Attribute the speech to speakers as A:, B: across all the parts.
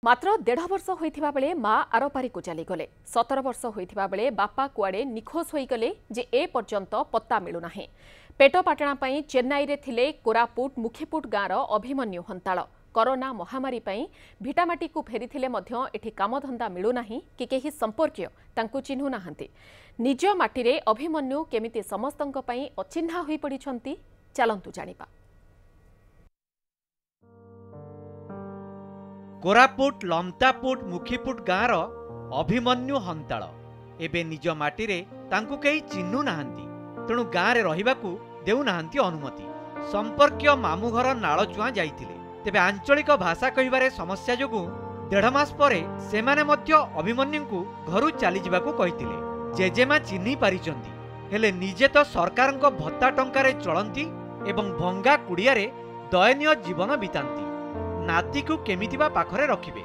A: मात्र 1.5 वर्ष होइथिबा बेले माँ आरपारी को चलीगले 17 वर्ष होइथिबा बेले बापा कुआडे निखोज होईगले जे ए पर्यंत पत्ता मिलु नाही। पेटपाटणा पई चेन्नई रे थिले कोरापुट मुखीपुट गाँर अभिमन्यु हंताळ कोरोना महामारी पई भिटामाटी को फेरिथिले मध्य एठी कामधंदा मिलु नाही कि केही संपर्कीय तांकु चिन्हु नाहंती। निज माटीरे अभिमन्यु केमिति समस्तंक पई अचिन्हा होई पडिछंती चलंतु जानिबा।
B: कोरापुट लमतापुट मुखीपुट गाँर अभिमन्यु हंताळ एबे निज माटीरे तांकु केही चिन्हु नाहंती, तेणु गाँरे रहिबाकु देउ नाहंती अनुमति। संपर्कीय मामू घर नालचुआ जाइथिले, तेबे आंचलिक भाषा कहिबारे समस्या जोगु 1.5 मास परे सेमाने मध्य अभिमन्युଙ୍କୁ घरु चली जिबाकु कहिथिले। जेजेमा चिन्हि पारिचंती, हेले निजे तो सरकारक भत्ता टंकारे चलंती एवं भंगा कुड़ियारे दयनीय जीवन बितांती। नाती को केमिति बा पाखरे रखिबे।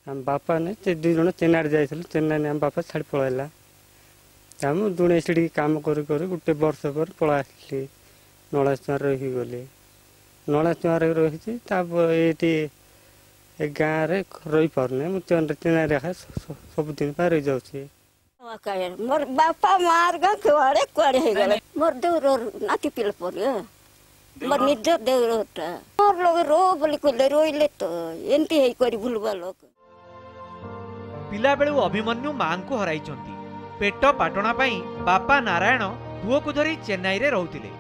C: हम बापा ने दुई जन चेन्नई जाइथिलु। चेन्नई हम बापा छाड़ी पळाइला। हम दुणे सिडी काम करी करी गुटे वर्ष पर पळा आसली। नळाचुआर रही गले। नळाचुआर रहिछि ताप एटी ए गाँ रे रही परने मु चेन्नई रे सब दिन पर रही जाउछि।
D: मोर बापा मार गा कुआडे कुआडे हे गले। मोर दूर नाती पिल परे मोर निज देवरटा मोर लोग रो बोली कोले रोइले तो एंती हे करी भूलबा लोक।
B: पिला बेलु अभिमन्यु मां को हराइचंती। पेट पाटणा पई बापा नारायण पुओ को धरी चेन्नई रे रहउतिले।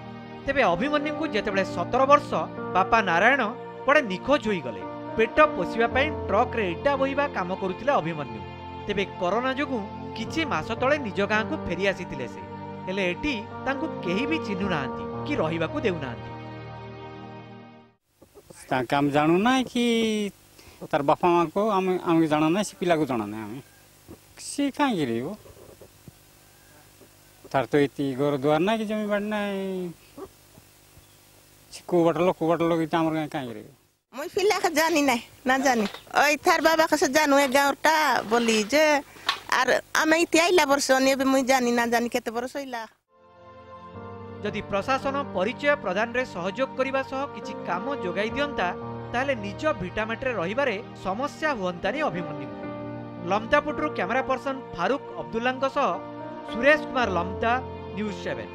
B: तेबे अभिमन्यु को जेतेबेले 17 वर्ष बापा नारायण पड़े निखोज होई गले। पेट पोसिबा पई ट्रक रे इटा बोहिबा काम करुतिले अभिमन्यु। तेबे कोरोना जोगु किछि मास तळे निज गाँ को फेरी आसीतिले से, हेले एटी तांकु केही भी चिन्हु नाहंती कि रहिबाकु देउ नाहंती।
E: काम जानू ना कि तार बापा माँ को आम जाना ना, पिला को जाना ना, आम सी कहीं गिरी वो तार तो इतनी घर द्वार ना कि जमी बढ़ना को बटलो कि तामर कहीं गिरी।
F: मैं पिला का जानी नहीं ना जानी ओई थार बाबा का से जानू है गाँवटा बोली जे आर आम इतनी आइला वर्ष नहीं अबे मैं जानी ना जानी केते वर्ष होइला।
B: जदि प्रशासन परिचय प्रदान रे सहयोग करिबा सह किछि काम जोगाई दियंता ताले निज भिटामेट्रे रहिबारे समस्या हुअंतानी अभिमन्यु। लमतापुटरू कैमरा पर्सन फारूक अब्दुल्लाଙ୍କ सह सुरेश कुमार लमता, न्यूज 7।